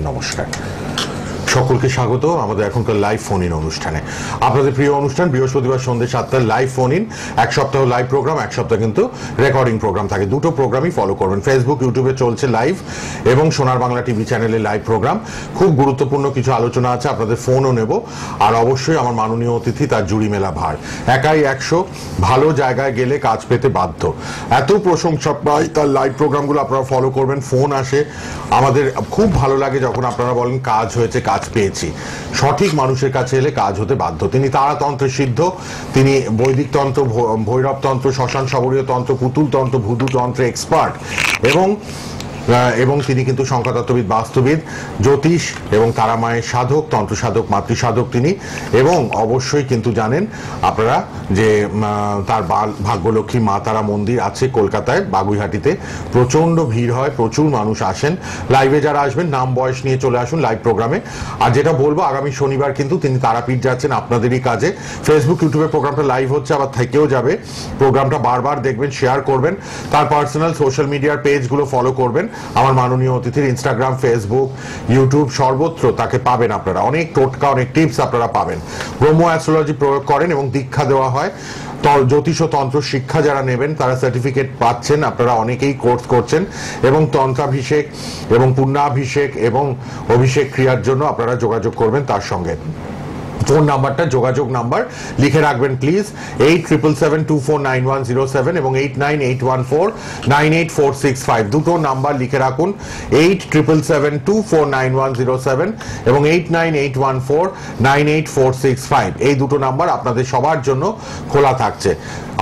নমস্কার, সকলকে স্বাগত আমাদের এখনকার লাইভ ফোন ইন অনুষ্ঠানে। আপনাদের প্রিয় অনুষ্ঠান বৃহস্পতিবার সন্ধ্যে 7টায় লাইভ ফোন ইন। এক সপ্তাহ লাইভ প্রোগ্রাম, এক সপ্তাহ কিন্তু রেকর্ডিং প্রোগ্রাম থাকে। দুটো প্রোগ্রামই ফলো করবেন। ফেসবুক, ইউটিউবে চলছে লাইভ এবং সোনার বাংলা টিভি চ্যানেলে লাইভ প্রোগ্রাম। খুব গুরুত্বপূর্ণ কিছু আলোচনা আছে, আপনাদের ফোনও নেব। আর অবশ্যই আমার মাননীয় অতিথি তার জুড়ি মেলা ভার। একাই 100, ভালো জায়গায় গেলে কাজ পেতে বাধ্য। এত প্রশংসা পাই তার লাইভ প্রোগ্রামগুলো আপনারা ফলো করবেন। ফোন আসে, আমাদের খুব ভালো লাগে যখন আপনারা বলেন কাজ হয়েছে, কাজ পেয়েছি। সঠিক মানুষের কাছে এলে কাজ হতে বাধ্য। তিনি তারাতন্ত্রে সিদ্ধ, তিনি বৈদিক তন্ত্র, ভৈরব তন্ত্র, শ্মশান শবরীয় তন্ত্র, পুতুল তন্ত্র, ভুদু তন্ত্রে এক্সপার্ট এবং তিনি কিন্তু সংখ্যাতত্ত্ববিদ, বাস্তুবিদ, জ্যোতিষ এবং তারামায়ের সাধক, তন্ত্র সাধক, মাতৃ সাধক তিনি। এবং অবশ্যই কিন্তু জানেন আপনারা যে তার ভাগ্যলক্ষ্মী মা তারা মন্দির আছে কলকাতায় বাগুইহাটিতে। প্রচন্ড ভিড় হয়, প্রচুর মানুষ আসেন। লাইভে যারা আসবেন নাম বয়স নিয়ে চলে আসুন লাইভ প্রোগ্রামে। আর যেটা বলবো, আগামী শনিবার কিন্তু তিনি তারাপীঠ যাচ্ছেন আপনাদেরই কাজে। ফেসবুক, ইউটিউবে প্রোগ্রামটা লাইভ হচ্ছে, আবার থেকেও যাবে। প্রোগ্রামটা বারবার দেখবেন, শেয়ার করবেন। তার পার্সোনাল সোশ্যাল মিডিয়ার পেজগুলো ফলো করবেন। আমার মাননীয় অতিথির ইনস্টাগ্রাম, ফেসবুক, ইউটিউব সর্বত্র তাকে পাবেন আপনারা। অনেক টোটকা, অনেক টিপস আপনারা পাবেন। ব্রহ্ম অ্যাস্ট্রোলজি প্রয়োগ করেন এবং দীক্ষা দেওয়া হয়। জ্যোতিষ ও তন্ত্র শিক্ষা যারা নেবেন তারা সার্টিফিকেট পাচ্ছেন। আপনারা অনেকেই কোর্স করছেন এবং তন্ত্রাভিষেক এবং পুণ্যাভিষেক এবং অভিষেক ক্রিয়ার জন্য আপনারা যোগাযোগ করবেন তার সঙ্গে। ফোন নাম্বারটা, যোগাযোগ নাম্বার লিখে রাখবেন প্লিজ, 8772499107 এবং 8981498465। দুটো নাম্বার লিখে রাখুন, 8772499107 এবং 8981498465। এই দুটো নাম্বার আপনাদের সবার জন্য খোলা থাকছে।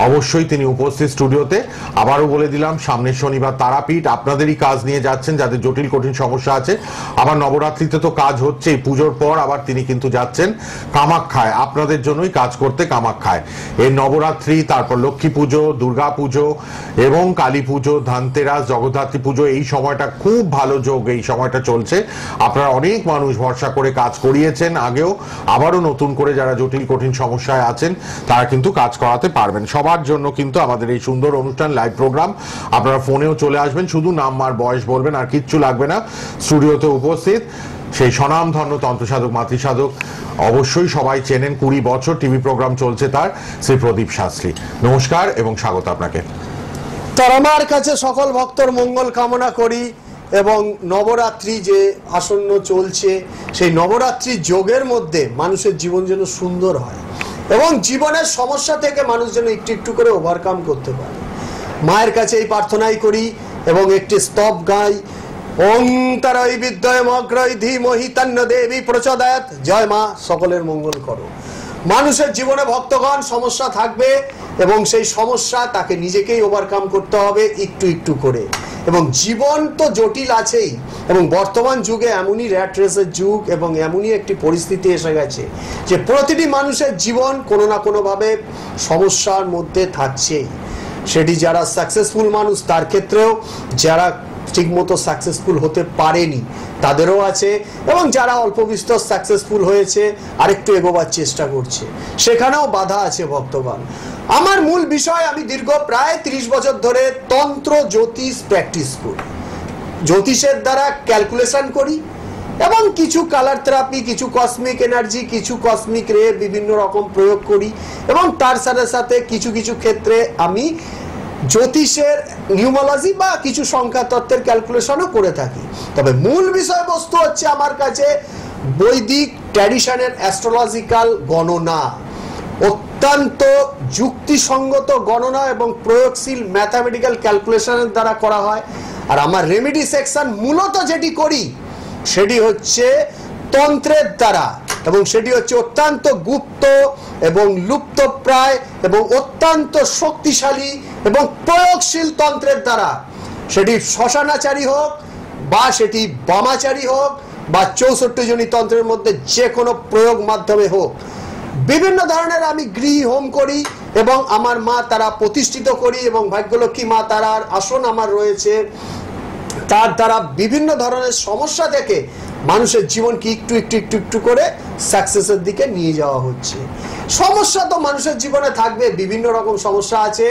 অবশ্যই তিনি উপস্থিত স্টুডিওতে। আবারও বলে দিলাম, সামনের শনিবার তারাপীঠ। আপনাদেরই কাজ নিয়ে যাচ্ছেন যাদের জটিল কঠিন সমস্যা আছে। আবার নবরাত্রিতে তো কাজ হচ্ছে, পুজোর পর আবার তিনি কিন্তু যাচ্ছেন কামাখ্যায় আপনাদের জন্যই কাজ করতে। কামাখ্যায় এই নবরাত্রি, তারপর লক্ষ্মী পুজো, দুর্গা পুজো এবং কালী পুজো, ধনতেরাস, জগদ্ধাত্রী পুজো, এই সময়টা খুব ভালো যোগ এই সময়টা চলছে। আপনারা অনেক মানুষ ভরসা করে কাজ করিয়েছেন আগেও, আবারও নতুন করে যারা জটিল কঠিন সমস্যায় আছেন তারা কিন্তু কাজ করাতে পারবেন। সবার জন্য কিন্তু আমাদের এই সুন্দর অনুষ্ঠান লাইভ প্রোগ্রাম। আপনারা ফোনেও চলে আসবেন, শুধু নাম আর বয়স বলবেন, আর কিচ্ছু লাগবে না। স্টুডিওতে উপস্থিত সেই স্বনামধন্য তন্ত্রসাধক, মাতৃসাধক, অবশ্যই সবাই চেনেন, 20 বছর টিভি প্রোগ্রাম চলছে তার, শ্রী প্রদীপ শাস্ত্রী। নমস্কার এবং স্বাগত আপনাকে। তারামার কাছে সকল ভক্তর মঙ্গল কামনা করি এবং নবরাত্রি যে আসন্ন চলছে, সেই নবরাত্রি যোগের মধ্যে মানুষের জীবন যেন সুন্দর হয় এবং জীবনের সমস্যা থেকে মানুষ যেন একটু একটু করে ওভারকাম করতে পারে। মায়ের কাছে এই প্রার্থনাই করি এবং একটি স্তব গাই, ওং তারাই বিদ্যয় অগ্রয় ধীমহি তন্ন দেবী প্রচোদয়াৎ। জয় মা, সকলের মঙ্গল করো। মানুষের জীবনে ভক্তগণ সমস্যা থাকবে এবং সেই সমস্যা তাকে নিজেকেই ওভারকাম করতে হবে একটু একটু করে। এবং জীবন তো জটিল আছেই, এবং বর্তমান যুগে এমনই র্যাট রেসের যুগ এবং এমনই একটি পরিস্থিতি এসে গেছে যে প্রতিটি মানুষের জীবন কোনো না কোনোভাবে সমস্যার মধ্যে থাকছেই। সেটি যারা সাকসেসফুল মানুষ তার ক্ষেত্রেও, যারা ঠিকমতো সাকসেসফুল হতে পারেনি তাদেরও আছে, এবং যারা অল্প বিস্তর সাকসেসফুল হয়েছে আরেকটু এগোবার চেষ্টা করছে সেখানেও বাধা আছে ভক্তগণ। আমার মূল বিষয়, আমি দীর্ঘ প্রায় 30 বছর ধরে তন্ত্র জ্যোতিষ প্র্যাকটিস করি। জ্যোতিষের দ্বারা ক্যালকুলেশন করি এবং কিছু কালার থেরাপি, কিছু কসমিক এনার্জি, কিছু কসমিক রে বিভিন্ন রকম প্রয়োগ করি এবং তার সাথে সাথে কিছু কিছু ক্ষেত্রে আমি জ্যোতিষের নিউমোলজি বা কিছু সংখ্যা তত্ত্বের ক্যালকুলেশনও করে থাকি। তবে মূল বিষয়বস্তু হচ্ছে আমার কাছে বৈদিক ট্র্যাডিশনের অ্যাস্ট্রোলজিক্যাল গণনা, অত্যন্ত যুক্তিসঙ্গত গণনা এবং প্রয়োগশীল ম্যাথামেটিক্যাল ক্যালকুলেশনের দ্বারা করা হয়। আর আমার রেমেডি সেকশন মূলত যেটি করি সেটি হচ্ছে তন্ত্রের দ্বারা, এবং সেটি হচ্ছে অত্যন্ত গুপ্ত এবং লুপ্তপ্রায় এবং অত্যন্ত শক্তিশালী এবং প্রয়োগশীল তন্ত্রের দ্বারা। সেটি শ্মশানাচারী হোক বা সেটি বামাচারী হোক বা 64 জনী তন্ত্রের মধ্যে যে কোনো প্রয়োগ মাধ্যমে হোক, বিভিন্ন ধরনের আমি গৃহী হোম করি এবং আমার মা তারা প্রতিষ্ঠিত করি এবং ভাগ্যলক্ষ্মী মা তারার আসন আমার রয়েছে। তার দ্বারা বিভিন্ন ধরনের সমস্যা থেকে মানুষের জীবনকে একটু একটু একটু একটু করে সাকসেসের দিকে নিয়ে যাওয়া হচ্ছে। সমস্যা তো মানুষের জীবনে থাকবে, বিভিন্ন রকম সমস্যা আছে,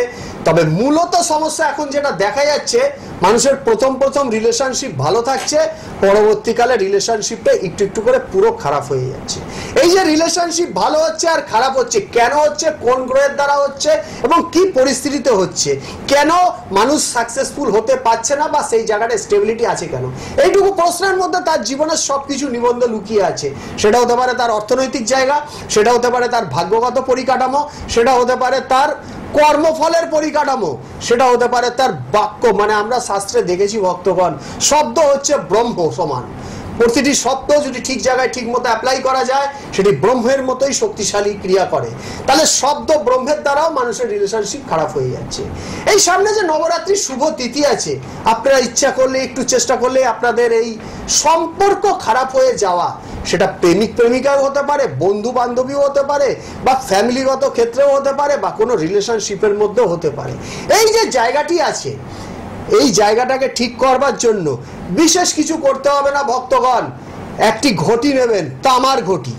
তবে মূলত সমস্যা এখন যেটা দেখা যাচ্ছে মানুষের প্রথম প্রথম রিলেশনশিপ ভালো থাকছে, পরবর্তীকালে রিলেশনশিপটা একটু একটু করে পুরো খারাপ হয়ে যাচ্ছে। এই যে রিলেশনশিপ ভালো হচ্ছে আর খারাপ হচ্ছে, কেন হচ্ছে, কোন গ্রহের দ্বারা হচ্ছে এবং কি পরিস্থিতিতে হচ্ছে, কেন মানুষ সাকসেসফুল হতে পারছে না বা সেই জায়গাটা স্টেবিলিটি আছে কেন, এইটুকু প্রশ্নের মধ্যে তার জীবনের সবকিছু নিবন্ধ লুকিয়ে আছে। সেটা হতে পারে তার অর্থনৈতিক জায়গা, সেটা হতে পারে তার ভাগ্যগত পরিকাঠামো, সেটা হতে পারে তার কর্মফলের পরিকাঠামো, সেটা হতে পারে তার বাক্য। মানে আমরা শাস্ত্রে দেখেছি ভক্তগণ, শব্দ হচ্ছে ব্রহ্ম সমান। প্রতিটি শব্দ যদি ঠিক জায়গায় ঠিক মতো অ্যাপ্লাই করা যায়, সেটি ব্রহ্মের মতোই শক্তিশালী ক্রিয়া করে। তাহলে শব্দ ব্রহ্মের দ্বারাও মানুষের রিলেশনশিপ খারাপ হয়ে যাচ্ছে। এই সামনে যে নবরাত্রির শুভ তিথি আছে, আপনারা ইচ্ছা করলে একটু চেষ্টা করলে আপনাদের এই সম্পর্ক খারাপ হয়ে যাওয়া, সেটা প্রেমিক প্রেমিকাও হতে পারে, বন্ধু বান্ধবীও হতে পারে, বা ফ্যামিলিগত ক্ষেত্রেও হতে পারে, বা কোনো রিলেশনশিপের মধ্যেও হতে পারে। এই যে জায়গাটি আছে, এই জায়গাটাকে ঠিক করবার জন্য বিশেষ কিছু করতে হবে না ভক্তগণ। একটি ঘটি নেবেন, তামার ঘটি।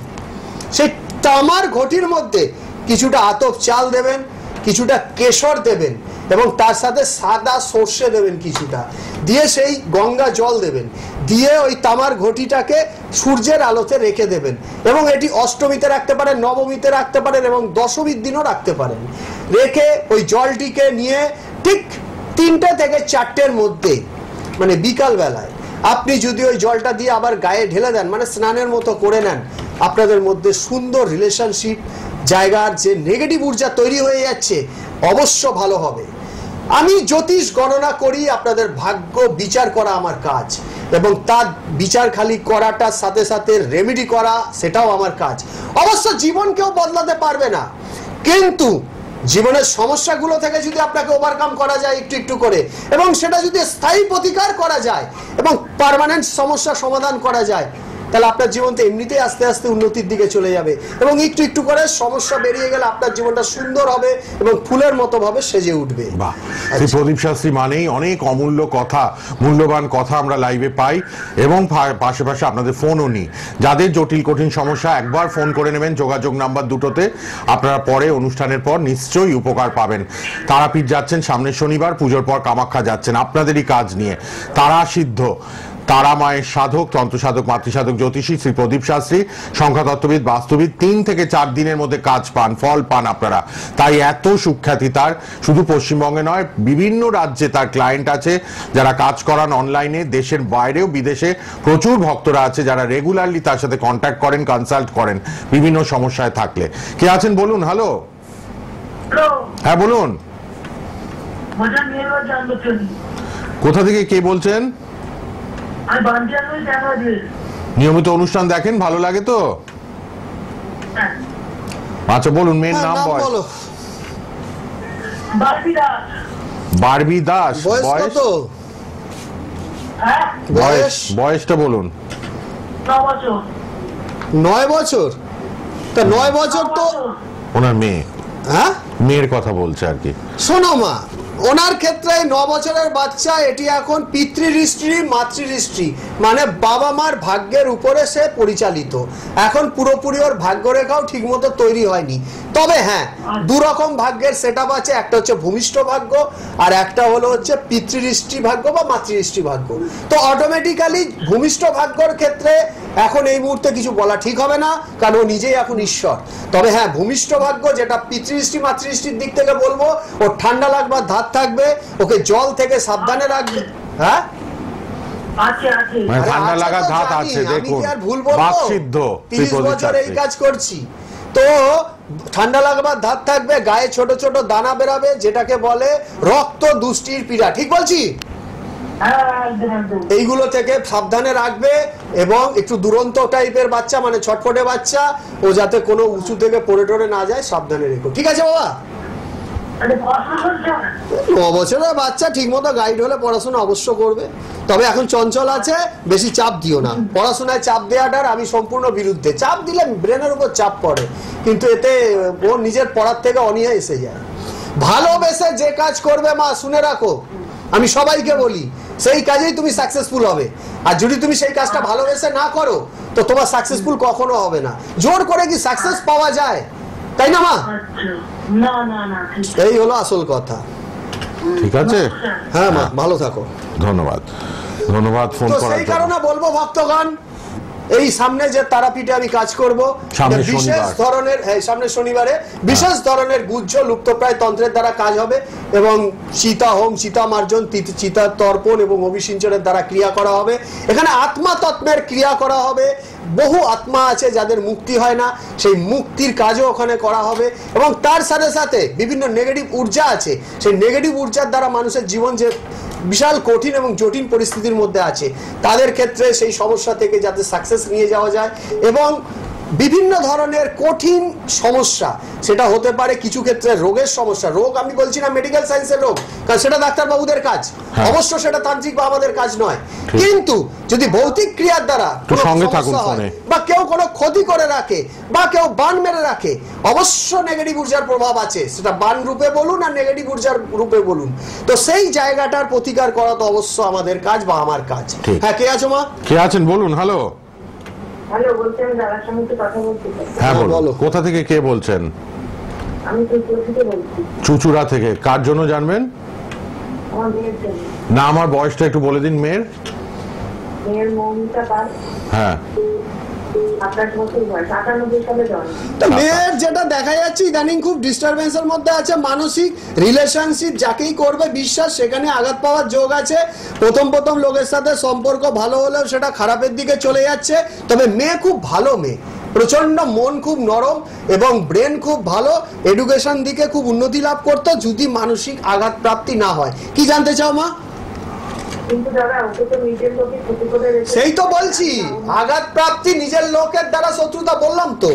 সেই তামার ঘটির মধ্যে কিছুটা আতপ চাল দেবেন, কিছুটা কেশর দেবেন এবং তার সাথে সাদা সর্ষে দেবেন কিছুটা, দিয়ে সেই গঙ্গা জল দেবেন, দিয়ে ওই তামার ঘটিটাকে সূর্যের আলোতে রেখে দেবেন। এবং এটি অষ্টমীতে রাখতে পারেন, নবমীতে রাখতে পারেন এবং দশমীর দিনও রাখতে পারেন। রেখে ওই জলটিকে নিয়ে ঠিক 3টে থেকে 4টের মধ্যে, মানে বিকাল বেলায় আপনি যদি ওই জলটা দিয়ে আবার গায়ে ঢেলে দেন, মানে স্নানের মতো করে নেন, আপনাদের মধ্যে সুন্দর রিলেশনশিপ জায়গার যে নেগেটিভ ঊর্জা তৈরি হয়ে যাচ্ছে অবশ্য ভালো হবে। আমি জ্যোতিষ গণনা করি, আপনাদের ভাগ্য বিচার করা আমার কাজ, এবং তার বিচার খালি করাটার সাথে সাথে রেমেডি করা সেটাও আমার কাজ। অবশ্য জীবনকেও বদলাতে পারবে না, কিন্তু জীবনের সমস্যাগুলো থেকে যদি আপনাকে ওভারকাম করা যায় একটু একটু করে, এবং সেটা যদি স্থায়ী প্রতিকার করা যায় এবং পার্মানেন্ট সমস্যা সমাধান করা যায়, তাহলে আপনার জীবন তো এমনিতেই আস্তে আস্তে উন্নতির দিকে চলে যাবে। এবং একটু একটু করে সমস্যা বেরিয়ে গেলে আপনার জীবনটা সুন্দর হবে এবং ফুলের মতো ভাবে সেজে উঠবে। বাহ, শ্রী প্রদীপ শাস্ত্রী মানেই অনেক অমূল্য কথা, মূল্যবান কথা আমরা লাইভে পাই, এবং পাশে পাশে আপনাদের ফোনও নিই। যাদের জটিল কঠিন সমস্যা, একবার ফোন করে নেবেন যোগাযোগ নাম্বার দুটোতে, আপনারা পরে অনুষ্ঠানের পর নিশ্চয়ই উপকার পাবেন। তারাপীঠ যাচ্ছেন সামনের শনিবার, পুজোর পর কামাখ্যা যাচ্ছেন আপনাদেরই কাজ নিয়ে। তারা সিদ্ধ, তারা মায়ের সাধক, তন্ত্র সাধক, মাতৃসাধক, জ্যোতিষী শ্রী প্রদীপ শাস্ত্রী, সংখ্যাতত্ত্ববিদ, বাস্তুবিদ, 3 থেকে 4 দিনের মধ্যে কাজ পান, ফল পান আপনারা। তাই এত সুখ্যাতি তার। শুধু পশ্চিমবঙ্গে নয়, বিভিন্ন রাজ্যে তার ক্লায়েন্ট আছে যারা কাজ করান অনলাইনে। দেশের বাইরেও বিদেশে প্রচুর ভক্তরা আছে যারা রেগুলারলি তার সাথে কন্ট্যাক্ট করেন, কনসাল্ট করেন বিভিন্ন সমস্যায় থাকলে। কে আছেন বলুন? হ্যালো, হ্যাঁ বলুন, কোথা থেকে কে বলছেন? নিয়মিত অনুষ্ঠান দেখেন, ভালো লাগে তো? আচ্ছা বলুন, মেয়ের নাম বয়স? বারবি দাস। বয়সটা বলুন। 9 বছর। তা 9 বছর তো ওনার মেয়ে, হ্যাঁ মেয়ের কথা বলছে আর কি। শোনো মা, ওনার ক্ষেত্রে 9 বছরের বাচ্চা, এটি এখন পিতৃদৃষ্টি মাতৃদৃষ্টি, মানে বাবা মার ভাগ্যের উপরে সে পরিচালিত। এখন পুরোপুরি ওর ভাগ্যরেখাও ঠিক মতো তৈরি হয়নি। তবে হ্যাঁ, 2 রকম ভাগ্যের সেটআপ আছে, একটা হচ্ছে ভূমিষ্ঠ ভাগ্য আর একটা হলো হচ্ছে পিতৃদৃষ্টি ভাগ্য বা মাতৃদৃষ্টি ভাগ্য। তো অটোমেটিক্যালি ভূমিষ্ঠ ভাগ্যর ক্ষেত্রে এখন এই মুহূর্তে কিছু বলা ঠিক হবে না, কারণ ও নিজেই এখন ঈশ্বর। তবে হ্যাঁ, ভূমিষ্ঠ ভাগ্য যেটা পিতৃদৃষ্টি মাতৃদৃষ্টির দিক থেকে বলবো, ও ঠান্ডা লাগবার ধাত থাকবে, ওকে জল থেকে সাবধানে রাখবে। হ্যাঁ, ঠান্ডা লাগা ধাত আছে, দেখুন বাকসিদ্ধ, 30 বছর এই কাজ করছি। তো ঠান্ডা লাগবার ধাত থাকবে, গায়ে ছোট ছোট দানা বেরাবে, যেটাকে বলে রক্ত দুষ্টির পীড়া। ঠিক বলছি? এইগুলো থেকে সাবধানে রাখবে, এবং একটু দুরন্ত টাইপের বাচ্চা, মানে ছটফটে বাচ্চা, ও যাতে কোনো উঁচু থেকে পড়ে টড়ে না যায়, সাবধানে রেখো। ঠিক আছে বাবা? 9 বছরের বাচ্চা ঠিক মতো গাইড হলে পড়াশোনা অবশ্য করবে। তবে এখন চঞ্চল আছে, বেশি চাপ দিও না। পড়াশোনায় চাপ দেওয়াটার আমি সম্পূর্ণ বিরুদ্ধে। চাপ দিলে ব্রেনের উপর চাপ পড়ে, কিন্তু এতে ও নিজের পড়ার থেকে অনীহা এসে যায়। ভালোবেসে যে কাজ করবে মা, শুনে রাখো, আমি সবাইকে বলি, সেই কাজেই তুমি সাকসেসফুল হবে। আর যদি তুমি সেই কাজটা ভালোবেসে না করো, তো তোমার সাকসেসফুল কখনো হবে না। জোর করে কি সাকসেস পাওয়া যায়? তাই না মা? এই হলো আসল কথা। ঠিক আছে, হ্যাঁ মা, ভালো থাকো। ধন্যবাদ, ধন্যবাদ ফোন তো করার সেই জন্য। কারণে বলবো ভক্তগণ, এই সামনে যে তারাপীঠে আমি কাজ করব, সামনে বিশেষ শনিবার। ধরনের, হ্যাঁ সামনে শনিবারে বিশেষ ধরনের গুহ্য লুপ্তপ্রায় তন্ত্রের দ্বারা কাজ হবে এবং চিতা হোম, চিতা মার্জন, চিতা তর্পণ এবং অভিসিঞ্চনের দ্বারা ক্রিয়া করা হবে। এখানে আত্মা তত্ত্বের ক্রিয়া করা হবে। বহু আত্মা আছে যাদের মুক্তি হয় না, সেই মুক্তির কাজও ওখানে করা হবে এবং তার সাথে সাথে বিভিন্ন নেগেটিভ ঊর্জা আছে, সেই নেগেটিভ ঊর্জার দ্বারা মানুষের জীবন যে বিশাল কঠিন এবং জটিল পরিস্থিতির মধ্যে আছে তাদের ক্ষেত্রে সেই সমস্যা থেকে যাতে সাকসেস নিয়ে যাওয়া যায় এবং বিভিন্ন ধরনের কঠিন সমস্যা, সেটা হতে পারে কিছু ক্ষেত্রে রোগের সমস্যা। রোগ আমি বলছি না মেডিকেল সায়েন্সের রোগ, কারণ সেটা ডাক্তারবাবুদের কাজ, অবশ্য সেটা তান্ত্রিক বা আমাদের কাজ নয়। কিন্তু যদি ভৌতিক ক্রিয়ার দ্বারা কোনো সঙ্গে থাকুন সমস্যা হয় ফোনে, বা কেউ কোনো ক্ষতি করে রাখে বা কেউ বান মেরে রাখে, অবশ্য নেগেটিভ ঊর্জার প্রভাব আছে, সেটা বান রূপে বলুন আর নেগেটিভ ঊর্জার রূপে বলুন। তো সেই জায়গাটার প্রতিকার করা তো অবশ্য আমাদের কাজ বা আমার কাজ। হ্যাঁ, কে আছো মা? কে আছেন বলুন। হ্যালো, হ্যালো, বলছি আমি দাদার সঙ্গে একটু কথা বলতে চাই। হ্যাঁ বলো। বলো, কোথা থেকে কে বলছেন? আমি চুচুড়া থেকে বলছি, চুচুড়া থেকে। কার জন্য জানবেন? আমার মেয়ের জন্য। না, আমার বয়সটা একটু বলে দিন মেয়ের। মেয়ের মৌমিতা পাল, হ্যাঁ, 28 বছর বয়স, 98 সালে জন্ম। তো মেয়ের যেটা দেখা যাচ্ছে ইদানিং খুব ডিস্টারবেন্সের মধ্যে আছে, মানসিক রিলেশনশিপ যাকেই করবে বিশ্বাস সেখানে আঘাত পাওয়ার যোগ আছে। প্রথম প্রথম লোকের সাথে সম্পর্ক ভালো হলেও সেটা খারাপের দিকে চলে যাচ্ছে। তবে মেয়ে খুব ভালো মেয়ে, প্রচন্ড মন খুব নরম এবং ব্রেন খুব ভালো, এডুকেশন দিকে খুব উন্নতি লাভ করতো যদি মানসিক আঘাত প্রাপ্তি না হয়। কি জানতে চাও মা? কিন্তু দাদা ওকে তো নিজের লোকে ক্ষতি করে রেখেছে। সেই তো বলছি, আঘাত প্রাপ্তি নিজের লোকের দ্বারা শত্রুতা, বললাম তো।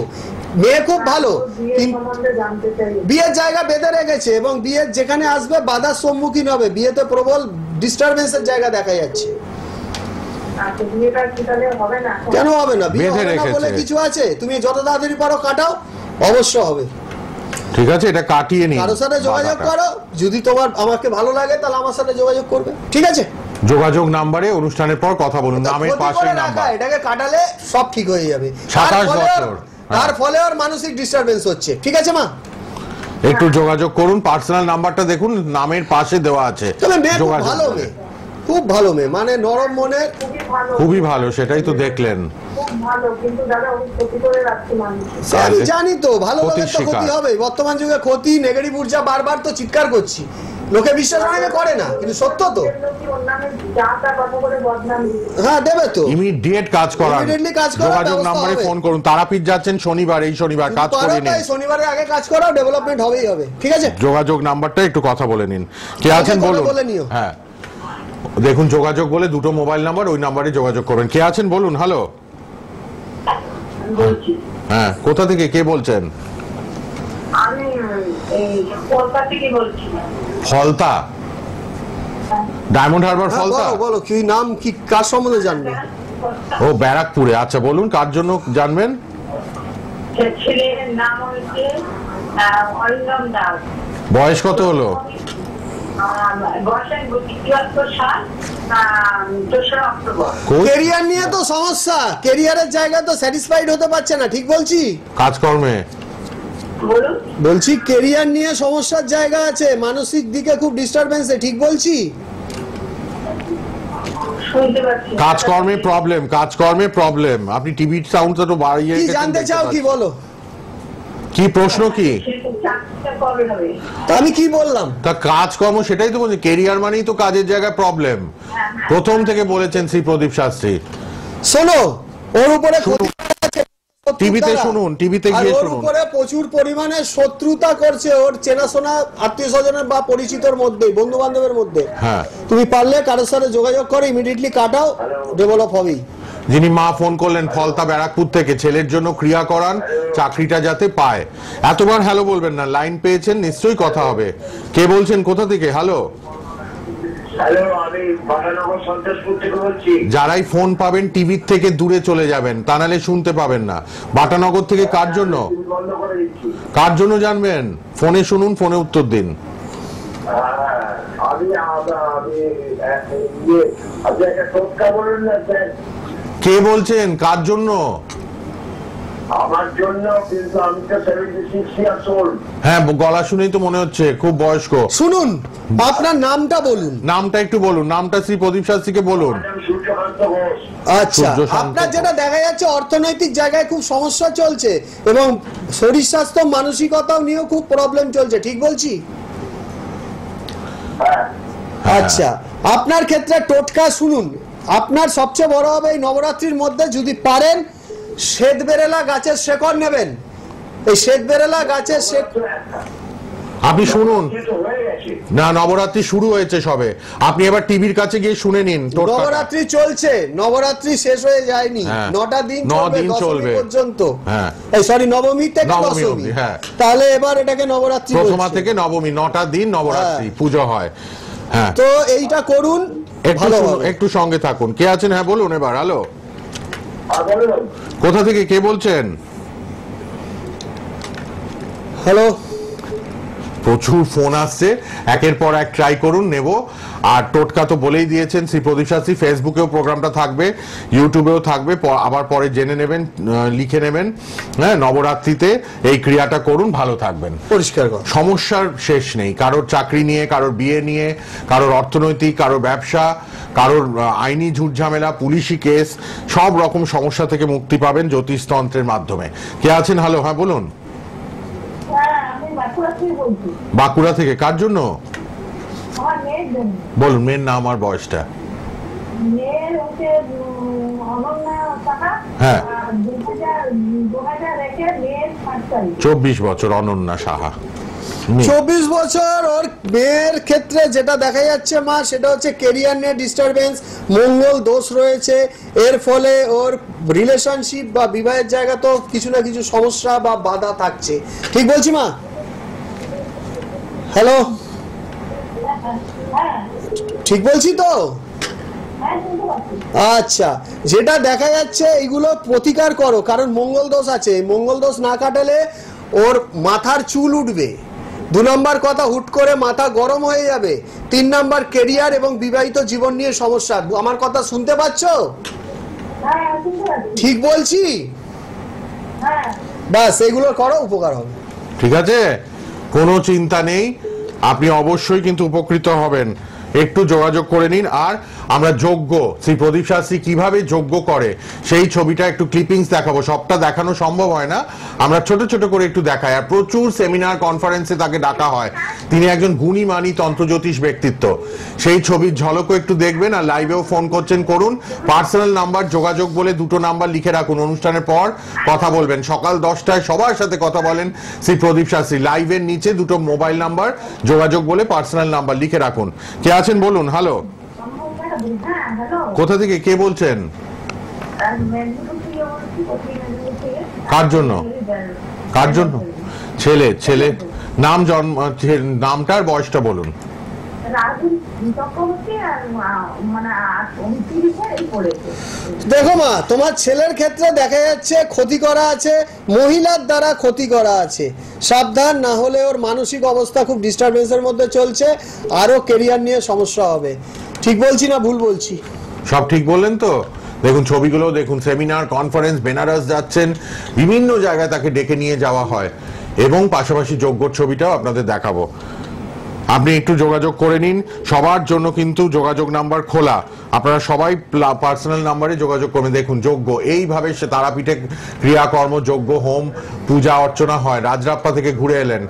মেয়ে খুব ভালো, বিয়ের সম্বন্ধে জানতে চাই। বিয়ের জায়গা বেঁধে রেখেছে এবং বিয়ের যেখানে আসবে বাধার সম্মুখীন হবে। বিয়েতে প্রবল ডিস্টারবেন্সের জায়গা দেখা যাচ্ছে। আচ্ছা, বিয়েটা কি তাহলে হবে না? কেন হবে না? বিয়ে বেঁধে হবে না বলে রেখেছে। কিছু আছে? তুমি যত তাড়াতাড়ি পারো কাটাও, অবশ্য হবে। ঠিক আছে, এটা কাটিয়ে নিন। কারোর সাথে যোগাযোগ বাধাটা। করো, যদি তোমার আমাকে ভালো লাগে তাহলে আমার সাথে যোগাযোগ করবে, ঠিক আছে? যোগাযোগ নাম্বারে অনুষ্ঠানের পর কথা বলুন, নামের ক্ষতি পাশে করে রাখা, নাম্বার। এটাকে কাটালে সব ঠিক হয়ে যাবে। 27 বছর। তার ফলে ওর মানসিক ডিস্টারবেন্স হচ্ছে, ঠিক আছে মা? একটু যোগাযোগ করুন, পার্সোনাল নাম্বারটা দেখুন, নামের পাশে দেওয়া আছে। তবে মেয়ে খুব যোগাযোগ ভালো করুন। মেয়ে, খুব ভালো মেয়ে, মানে নরম মনের। খুবই ভালো, খুবই ভালো, সেটাই তো দেখলেন। খুব ভালো, কিন্তু দাদা ওকে ক্ষতি করে রাখছে মানুষ। সে আমি জানি তো, ভালো ক্ষতির লোকের তো ক্ষতি শিকার। হবে। বর্তমান যুগে ক্ষতি, নেগেটিভ ঊর্জা বারবার তো চিৎকার করছি, লোকে বিশ্বাস অনেকে করে না, কিন্তু সত্য তো। নিজের লোকই অন্যান্য যা তা কথা বলে বদনাম দিচ্ছে। হ্যাঁ, দেবে তো। ইমিডিয়েট কাজ করান, Immediately কাজ করার যোগাযোগ ব্যবস্থা নাম্বারে হবে। ফোন করুন। তারাপীঠ যাচ্ছেন শনিবার, এই শনিবার কাজ পারো করে নিন। তাই শনিবারের আগে কাজ করো, ডেভেলপমেন্ট হবেই হবে, ঠিক আছে? যোগাযোগ নাম্বারটা একটু কথা বলে নিন। কে কালকে আছেন কথা বলুন। বলে নিও। হ্যাঁ, দেখুন যোগাযোগ বলে দুটো মোবাইল নাম্বার, ওই নাম্বারে যোগাযোগ করবেন। কে আছেন বলুন। হ্যালো, আমি বলছি, হ্যাঁ, কোথা থেকে কে বলছেন? আমি এই কলকাতা থেকে বলছি। ফলতা, ডায়মন্ড হারবার হ্যাঁ, ফলতা। বলো বলো, কি নাম, কি কার সম্বন্ধে জানবে? ও ব্যারাকপুরে, আচ্ছা বলুন কার জন্য জানবেন? ছেলের নাম হচ্ছে অরিন্দম দাস। বয়স কত হলো? বয়স 72 সাল, 2রা অক্টোবর। কেরিয়ার নিয়ে তো সমস্যা, কেরিয়ারের জায়গায় তো স্যাটিসফাইড হতে পারছে না, ঠিক বলছি? কাজকর্মে বলুন। বলছি কেরিয়ার নিয়ে সমস্যার জায়গা আছে, মানসিক দিকে খুব ডিস্টারবেন্সে, ঠিক বলছি? শুনতে পাচ্ছি। কাজকর্মে প্রবলেম, কাজকর্মে প্রবলেম। আপনি টিভির সাউন্ডটা তো বাড়িয়ে কি রেখেছেন, জানতে দেখতে চাও, কি পাচ্ছি। বলো? কি প্রশ্ন কি? সেটা চাকরিটা কবে হবে? তা আমি কি বললাম? তা কাজকর্ম, সেটাই তো বলছি, কেরিয়ার মানেই তো কাজের জায়গায় প্রবলেম। প্রথম থেকে বলেছেন শ্রী প্রদীপ শাস্ত্রী। শোনো, ওর উপরে ক্ষতি আছে, টিভিতে শুনুন, টিভিতে আর গিয়ে ওর শুনুন। উপরে প্রচুর পরিমাণে শত্রুতা করছে ওর চেনাশোনা আত্মীয় স্বজনের বা পরিচিতর মধ্যে, বন্ধু বান্ধবের মধ্যে। হ্যাঁ, তুমি পারলে কারোর সাথে যোগাযোগ করে ইমিডিয়েটলি কাটাও, ডেভেলপ হবেই। যিনি মা ফোন করলেন ফলতা ব্যারাকপুর থেকে, ছেলের জন্য ক্রিয়া করান, চাকরিটা যাতে পায়। এতবার হ্যালো বলবেন না, লাইন পেয়েছেন, নিশ্চয়ই কথা হবে। কে বলছেন, কোথা থেকে? হ্যালো, হ্যালো, আমি বাটানগর সন্তোষপুর থেকে বলছি। যারাই ফোন পাবেন টিভির থেকে দূরে চলে যাবেন, তা নাহলে শুনতে পাবেন না। বাটানগর থেকে কার জন্য, বন্ধ করে দিচ্ছি। কার জন্য জানবেন? ফোনে শুনুন, ফোনে উত্তর দিন। আমি আপনি একটা টোটকা বলুন না স্যার। কে বলছেন, কার জন্য? আমার জন্য, কিন্তু আমি তো 76 ইয়ার্স ওল্ড। হ্যাঁ, গলা শুনেই তো মনে হচ্ছে খুব বয়স্ক। শুনুন, আপনার নামটা বলুন। নামটা একটু বলুন, নামটা শ্রী প্রদীপ শাস্ত্রীকে বলুন। আমার নাম সূর্যকান্ত ঘোষ। আচ্ছা, সূর্যকান্ত আপনার যেটা দেখা যাচ্ছে অর্থনৈতিক জায়গায় খুব সমস্যা চলছে এবং শরীর স্বাস্থ্য মানসিকতাও নিয়েও খুব প্রবলেম চলছে, ঠিক বলছি? হ্যাঁ, আচ্ছা, আপনার ক্ষেত্রে টোটকা শুনুন। আপনার সবচেয়ে বড় হবে এই নবরাত্রির মধ্যে যদি পারেন শ্বেত বেরেলা গাছের শেকড় নেবেন। এই শ্বেত বেরেলা গাছের আপনি শুনুন কিন্তু হয়ে গেছে। না, নবরাত্রি শুরু হয়েছে সবে, আপনি এবার টিভির কাছে গিয়ে শুনে নিন। নবরাত্রি চলছে, নবরাত্রি শেষ হয়ে যায়নি, হ্যাঁ। 9টা দিন 9 চলবে, দিন দশমী চলবে পর্যন্ত। হ্যাঁ। এই সরি, নবমী থেকে নবমী দশমী। অবধি, হ্যাঁ। তাহলে এবার এটাকে নবরাত্রি প্রথমা বলছে। থেকে নবমী 9টা দিন নবরাত্রি পুজো হয়। হ্যাঁ, তো এইটা করুন, ভালো হবে। একটু সঙ্গে থাকুন। কে আছেন? হ্যাঁ বলুন এবার। হ্যালো, আর বলুন। কোথা থেকে কে বলছেন? হ্যালো, প্রচুর ফোন আসছে, একের পর এক ট্রাই করুন, নেব। আর টোটকা তো বলেই দিয়েছেন শ্রী প্রদীপ শাস্ত্রী। ফেসবুকেও প্রোগ্রামটা থাকবে, ইউটিউবেও থাকবে, আবার পরে জেনে নেবেন, লিখে নেবেন। হ্যাঁ, নবরাত্রিতে এই ক্রিয়াটা করুন, ভালো থাকবেন। পরিষ্কার কর। সমস্যার শেষ নেই, কারোর চাকরি নিয়ে, কারোর বিয়ে নিয়ে, কারোর অর্থনৈতিক, কারোর ব্যবসা, কারোর আইনি ঝুটঝামেলা, পুলিশি কেস, সব রকম সমস্যা থেকে মুক্তি পাবেন জ্যোতিষতন্ত্রের মাধ্যমে। কে আছেন? হ্যালো, হ্যাঁ বলুন। হ্যাঁ, আমি বাঁকুড়া থেকে বলছি। বাঁকুড়া থেকে? কার জন্য? আমার মেয়ের জন্য। বলুন মেয়ের নাম আর বয়সটা। মেয়ের হচ্ছে অনন্যা সাহা। হ্যাঁ। 2001 মেয়ের 7 তারিখ। 24 বছর, অনন্যা সাহা। 24 বছর ওর মেয়ের ক্ষেত্রে যেটা দেখা যাচ্ছে মা, সেটা হচ্ছে কেরিয়ার নিয়ে ডিস্টারবেন্স, মঙ্গল দোষ রয়েছে। এর ফলে ওর রিলেশনশিপ বা বিবাহের জায়গা তো কিছু না কিছু সমস্যা বা বাধা থাকছে, ঠিক বলছি মা? হ্যালো, হ্যাঁ, ঠিক বলছি তো? হ্যাঁ, শুনতে পাচ্ছি। আচ্ছা, যেটা দেখা যাচ্ছে এগুলো প্রতিকার করো, কারণ মঙ্গল দোষ আছে। মঙ্গল দোষ না কাটালে ওর মাথার চুল উঠবে। 2 নম্বর কথা, হুট করে মাথা গরম হয়ে যাবে। 3 নম্বর, কেরিয়ার এবং বিবাহিত জীবন নিয়ে সমস্যা। আমার কথা শুনতে পাচ্ছ? হ্যাঁ, শুনতে পাচ্ছি। ঠিক বলছি? হ্যাঁ। বাস এগুলো করো, উপকার হবে। ঠিক আছে, কোনো চিন্তা নেই, আপনি অবশ্যই কিন্তু উপকৃত হবেন। একটু যোগাযোগ করে নিন। আর আমরা যজ্ঞ, শ্রী প্রদীপ শাস্ত্রী কিভাবে যজ্ঞ করে সেই ছবিটা একটু ক্লিপিংস দেখাবো। সবটা দেখানো সম্ভব হয় না, আমরা ছোট ছোট করে একটু দেখাই। আর প্রচুর সেমিনার কনফারেন্সে তাকে ডাকা হয়। তিনি একজন গুণী মানী তন্ত্রজ্যোতিষ ব্যক্তিত্ব। সেই ছবির ঝলকও একটু দেখবেন। আর লাইভেও ফোন করছেন, করুন। পার্সোনাল নাম্বার যোগাযোগ বলে 2টো নাম্বার লিখে রাখুন, অনুষ্ঠানের পর কথা বলবেন। সকাল 10টায় সবার সাথে কথা বলেন শ্রী প্রদীপ শাস্ত্রী। লাইভের নিচে 2টো মোবাইল নাম্বার যোগাযোগ বলে পার্সোনাল নাম্বার লিখে রাখুন। কে আছেন বলুন? হ্যালো, হ্যাঁ, হ্যালো। কোথা থেকে কে বলছেন? মেদিনীপুর থেকে বলছি, পশ্চিম মেদিনীপুর থেকে। কার জন্য? কার জন্য? ছেলে নাম, জন্ম, নামটার বয়সটা বলুন। রাহুল চক্রবর্তী আর মানে 29 এই পড়েছে। দেখো মা, তোমার ছেলের ক্ষেত্রে দেখা যাচ্ছে ক্ষতি করা আছে, মহিলার দ্বারা ক্ষতি করা আছে। সাবধান, না হলে ওর মানসিক অবস্থা খুব ডিস্টারবেন্সের মধ্যে চলছে, আরো কেরিয়ার নিয়ে সমস্যা হবে। ঠিক বলছি না ভুল বলছি? সব ঠিক বললেন তো? দেখুন ছবিগুলো দেখুন, সেমিনার কনফারেন্স, বেনারস যাচ্ছেন, বিভিন্ন জায়গায় তাকে ডেকে নিয়ে যাওয়া হয়। এবং পাশাপাশি যজ্ঞর ছবিটাও আপনাদের দেখাবো। আপনি একটু যোগাযোগ করে নিন। সবার জন্য কিন্তু যোগাযোগ নাম্বার খোলা, আপনারা সবাই পার্সোনাল নাম্বারে যোগাযোগ করবেন। দেখুন যজ্ঞ এইভাবে সে তারাপীঠে ক্রিয়াকর্ম, যজ্ঞ, হোম, পূজা অর্চনা হয়। রাজরাপ্পা থেকে ঘুরে এলেন,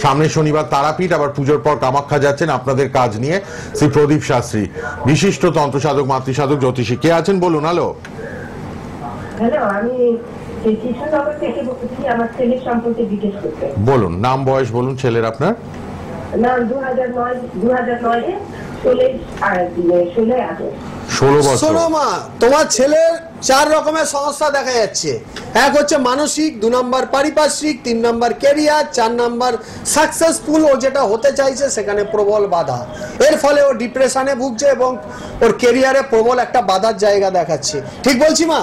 সামনে শনিবার তারাপীঠ, আবার পুজোর পর কামাখ্যা যাচ্ছেন আপনাদের কাজ নিয়ে। শ্রী প্রদীপ শাস্ত্রী, বিশিষ্ট তন্ত্রসাধক, মাতৃসাধক, জ্যোতিষী। কে আছেন বলুন? হ্যালো, হ্যালো, আমি কৃষ্ণনগর থেকে বলছি, আমার ছেলের সম্পর্কে জিজ্ঞেস করতে। বলুন নাম, বয়স বলুন ছেলের আপনার। না, 2009 16 আগস্ট। 16 বছর। শোনো মা, তোমার ছেলের 4 রকমের সমস্যা দেখা যাচ্ছে। এক হচ্ছে মানসিক, 2 নম্বর পারিপার্শ্বিক, 3 নম্বর কেরিয়ার, 4 নম্বর সাকসেসফুল। ও যেটা হতে চাইছে সেখানে প্রবল বাধা। এর ফলে ও ডিপ্রেশনে ভুগছে এবং ওর কেরিয়ারে প্রবল একটা বাধার জায়গা দেখাচ্ছে। ঠিক বলছি মা?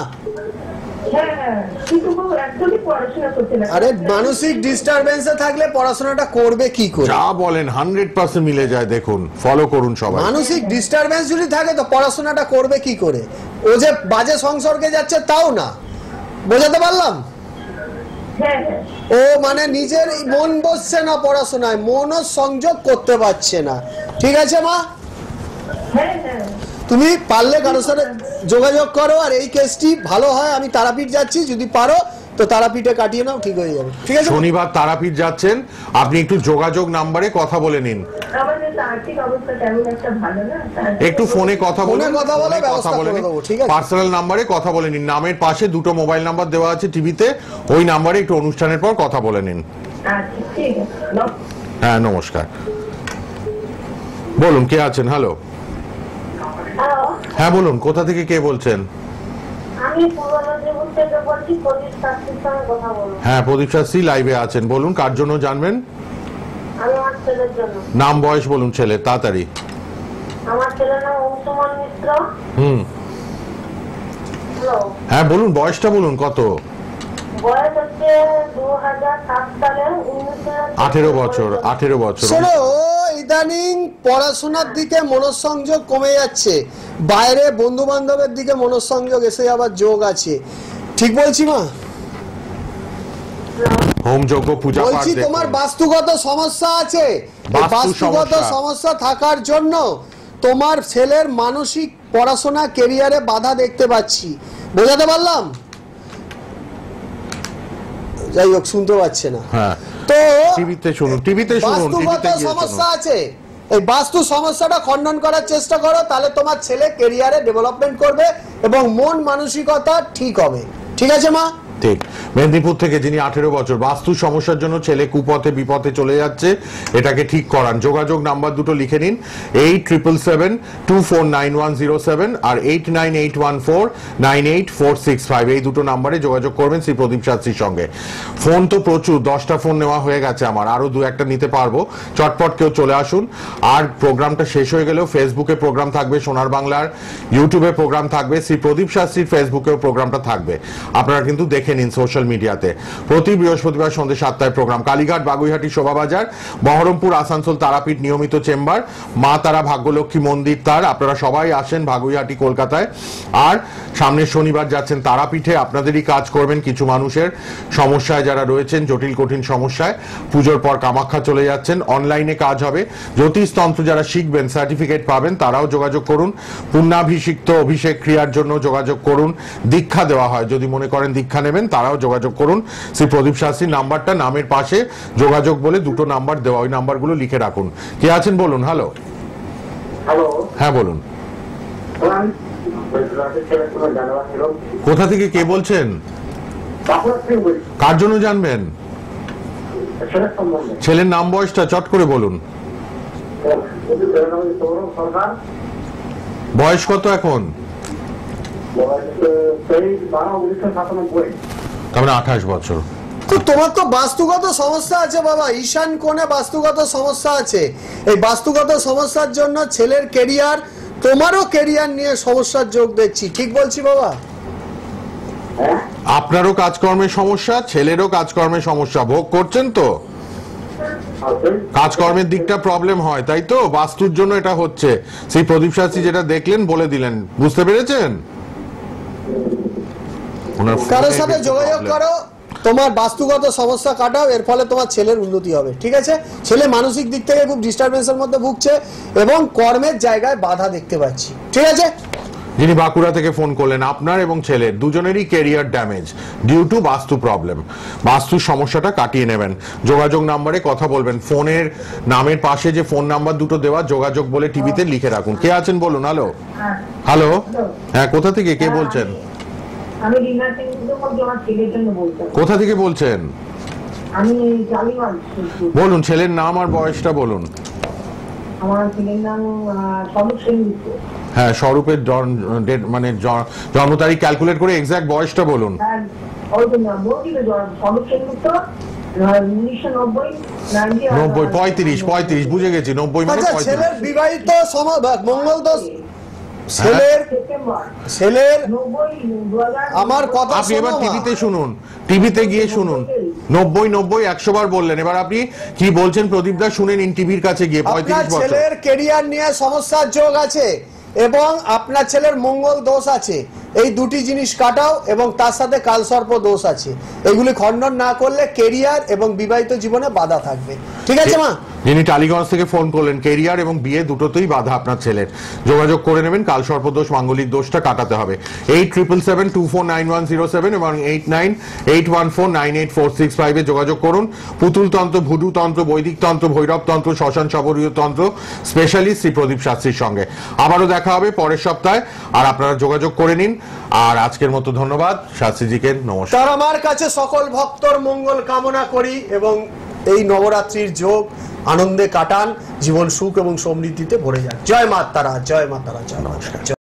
হ্যাঁ, কিন্তু ও একদমই পড়াশোনা করতে না। আরে মানসিক ডিস্টারবেন্সে থাকলে পড়াশোনাটা করবে কি করে? যা বলেন 100% মিলে যায়। দেখুন, ফলো করুন সবাই। মানসিক ডিস্টারবেন্স যদি থাকে তো পড়াশোনাটা করবে কি করে? ও যে বাজে সংসর্গে যাচ্ছে তাও না, বোঝাতে পারলাম? হ্যাঁ হ্যাঁ ও মানে নিজের মন বসছে না পড়াশোনায়, মনও সংযোগ করতে পারছে না। ঠিক আছে মা, হ্যাঁ হ্যাঁ তুমি পারলে কারোর সাথে যোগাযোগ করো, আর এই কেসটি ভালো হয় আমি তারাপীঠ যাচ্ছি, যদি পারো তো তারাপীঠে কাটিয়ে নাও, ঠিক হয়ে যাবে। ঠিক আছে, শনিবার তারাপীঠ যাচ্ছেন, আপনি একটু যোগাযোগ নাম্বারে কথা বলে নিন। আমাদের তো আর্থিক অবস্থা তেমন একটা ভালো না, একটু ফোনে কথা বলুন, ফোনে কথা বলে ব্যবস্থা করে দেবো, ঠিক আছে? পার্সোনাল নাম্বারে কথা বলে নিন। নামের পাশে দুটো মোবাইল নাম্বার দেওয়া আছে টিভিতে, ওই নাম্বারে একটু অনুষ্ঠানের পর কথা বলে নিন। আচ্ছা ঠিক আছে। হ্যাঁ নমস্কার, বলুন কে আছেন? হ্যালো, হ্যাঁ বলুন, কোথা থেকে কে বলছেন? আমি পূর্ব মেদিনীপুর থেকে বলছি, প্রদীপ শাস্ত্রীর সঙ্গে কথা বলবো। হ্যাঁ প্রদীপ শাস্ত্রী লাইভে আছেন, বলুন কার জন্য জানবেন? আমি আমার ছেলের জন্য। নাম বয়স বলুন ছেলে, তাড়াতাড়ি। আমার ছেলের নাম অংশুমান মিশ্র। হ্যালো, হ্যাঁ বলুন, বয়সটা বলুন কত? বয়স হচ্ছে 2007 সালে 18 বছর। 18 বছর। শোনো, ও ইদানিং পড়াশোনার দিকে মনঃসংযোগ কমে যাচ্ছে, বাইরে বন্ধু বান্ধবের দিকে মনঃসংযোগ এসে আবার যোগ আছে। ঠিক বলছি মা? হোম যজ্ঞ পূজা পাঠ বলছি তোমার দেখুন। বাস্তুগত সমস্যা আছে, এই বাস্তু বাস্তুগত সমস্যা। সমস্যা থাকার জন্য তোমার ছেলের মানসিক পড়াশোনা কেরিয়ারে বাধা দেখতে পাচ্ছি। বোঝাতে পারলাম? যাই হোক, শুনতে পাচ্ছে না হ্যাঁ তো। টিভিতে শুনুন, টিভিতে শুনুন, বাস্তুগত টিভিতে গিয়ে সমস্যা শুনুন। আছে, এই বাস্তু সমস্যাটা খণ্ডন করার চেষ্টা করো, তাহলে তোমার ছেলে কেরিয়ারে ডেভেলপমেন্ট করবে এবং মন মানসিকতা ঠিক হবে। ঠিক আছে মা? ঠিক। মেদিনীপুর থেকে যিনি 18 বছর, বাস্তু সমস্যার জন্য ছেলে কুপথে বিপথে চলে যাচ্ছে, এটাকে ঠিক করান। যোগাযোগ নাম্বার দুটো লিখে নিন, 8777249107 আর 8981498465, এই দুটো নাম্বারে যোগাযোগ করবেন শ্রী প্রদীপ শাস্ত্রীর সঙ্গে। ফোন তো প্রচুর, 10টা ফোন নেওয়া হয়ে গেছে আমার, আরো 2-1টা নিতে পারবো, চটপট কেউ চলে আসুন। আর প্রোগ্রামটা শেষ হয়ে গেলেও ফেসবুকে প্রোগ্রাম থাকবে সোনার বাংলার, ইউটিউবে প্রোগ্রাম থাকবে, শ্রী প্রদীপ শাস্ত্রীর ফেসবুকেও প্রোগ্রামটা থাকবে, আপনারা কিন্তু দেখে নিন সোশ্যাল মিডিয়াতে। প্রতি বৃহস্পতিবার সন্ধ্যে 7টায় প্রোগ্রাম। কালীঘাট, বাগুইহাটি, শোভাবাজার, বহরমপুর, আসানসোল, তারাপীঠ নিয়মিত চেম্বার, মা তারা ভাগ্যলক্ষ্মী মন্দির তার, আপনারা সবাই আসেন বাগুইহাটি কলকাতায়। আর সামনের শনিবার যাচ্ছেন তারাপীঠে, আপনাদেরই কাজ করবেন কিছু মানুষের সমস্যায় যারা রয়েছেন, জটিল কঠিন সমস্যায়। পুজোর পর কামাখ্যা চলে যাচ্ছেন, অনলাইনে কাজ হবে। জ্যোতিষতন্ত্র যারা শিখবেন, সার্টিফিকেট পাবেন, তারাও যোগাযোগ করুন। পুণ্যাভিষিক্ত অভিষেক ক্রিয়ার জন্য যোগাযোগ করুন। দীক্ষা দেওয়া হয়, যদি মনে করেন দীক্ষা নেবেন তারাও যোগাযোগ করুন। শ্রী প্রদীপ শাস্ত্রীর নাম্বারটা নামের পাশে যোগাযোগ বলে দুটো নাম্বার দেওয়া, ওই নাম্বারগুলো লিখে রাখুন। কে আছেন বলুন? হ্যালো, হ্যালো, হ্যাঁ বলুন, কোথা থেকে কে বলছেন? কার জন্য জানবেন? ছেলের নাম বয়সটা চট করে বলুন। বয়স কত এখন? তার মানে 28 বছর। তো তোমার তো বাস্তুগত সমস্যা আছে বাবা, ঈশান কোণে বাস্তুগত সমস্যা আছে। এই বাস্তুগত সমস্যার জন্য ছেলের কেরিয়ার, তোমারও কেরিয়ার নিয়ে সমস্যার যোগ দেখছি। ঠিক বলছি বাবা? আপনারও কাজকর্মের সমস্যা, ছেলেরও কাজকর্মের সমস্যা, ভোগ করছেন তো? কাজকর্মের দিকটা প্রবলেম হয়, তাই তো? বাস্তুর জন্য এটা হচ্ছে। সেই প্রদীপ শাস্ত্রী যেটা দেখলেন বলে দিলেন, বুঝতে পেরেছেন? কারোর সাথে যোগাযোগ করো, তোমার বাস্তুগত সমস্যা কাটাও, এর ফলে তোমার ছেলের উন্নতি হবে। ঠিক আছে? ছেলে মানসিক দিক থেকে খুব ডিস্টারবেন্সের মধ্যে ভুগছে এবং কর্মের জায়গায় বাধা দেখতে পাচ্ছি। ঠিক আছে? যিনি বাঁকুড়া থেকে ফোন করলেন, আপনার এবং ছেলের দুজনেরই ক্যারিয়ার ড্যামেজ ডিউ টু বাস্তু প্রবলেম। বাস্তুর সমস্যাটা কাটিয়ে নেবেন। যোগাযোগ নাম্বারে কথা বলবেন, ফোনের নামের পাশে যে ফোন নাম্বার দুটো দেওয়া, যোগাযোগ বলে টিভিতে লিখে রাখুন। কে আছেন বলুন? হ্যালো, হ্যালো, হ্যাঁ কোথা থেকে কে বলছেন? আমি রিনা সিং বলছি, আমার ছেলের জন্য বলতে। কোথা থেকে বলছেন? আমি জালিগঞ্জ। বলুন ছেলের নাম আর বয়সটা বলুন। আমার ছেলের নাম স্বরূপ সেনগুপ্ত। হ্যাঁ, স্বরূপের মানে জন্ম তারিখ ক্যালকুলেট করে এক্সাক্ট বয়সটা বলুন। হ্যাঁ, ওই জন্য বলছি তো, স্বরূপ সেনগুপ্ত 1990 35 বুঝে গেছি, 90 মানে আচ্ছা, 35। ছেলের বিবাহিত মঙ্গল দোষ, ছেলের আমার কথা আপনি এবার শোনো মা। টিভিতে শুনুন, টিভিতে গিয়ে শুনুন। 90 100 বার বললেন, এবার আপনি কি বলছেন প্রদীপ দা শুনে নিন টিভির কাছে গিয়ে। আপনার 35 বছর। ছেলের কেরিয়ার নিয়ে সমস্যার যোগ আছে এবং আপনার ছেলের মঙ্গল দোষ আছে। এই দুটি জিনিস কাটাও, এবং তার সাথে কালসর্প দোষ আছে, এগুলি খণ্ডন না করলে কেরিয়ার এবং বিবাহিত জীবনে বাধা থাকবে। ঠিক আছে মা? যিনি টালিগঞ্জ থেকে ফোন করলেন, কেরিয়ার এবং বিয়ে দুটোতেই বাধা আপনার ছেলের, যোগাযোগ করে নেবেন, কাল সর্পদোষ মাঙ্গলিক দোষটা কাটাতে হবে। 8777249107 এবং 8981498465 যোগাযোগ করুন। পুতুল তন্ত্র, ভুডু তন্ত্র, বৈদিক তন্ত্র, ভৈরব তন্ত্র, শ্মশান শবরীয় তন্ত্র স্পেশালিস্ট শ্রী প্রদীপ শাস্ত্রীর সঙ্গে। আবারও দেখা হবে পরের সপ্তাহে, আর আপনারা যোগাযোগ করে নিন। আর আজকের মতো ধন্যবাদ শাস্ত্রীজিকে, নমস্কার। তার আমার কাছে সকল ভক্তর মঙ্গল কামনা করি এবং এই নবরাত্রির যোগ আনন্দে কাটান, জীবন সুখ এবং সমৃদ্ধিতে ভরে যান। জয় মা তারা, জয় মা তারা, জয় মা তারা।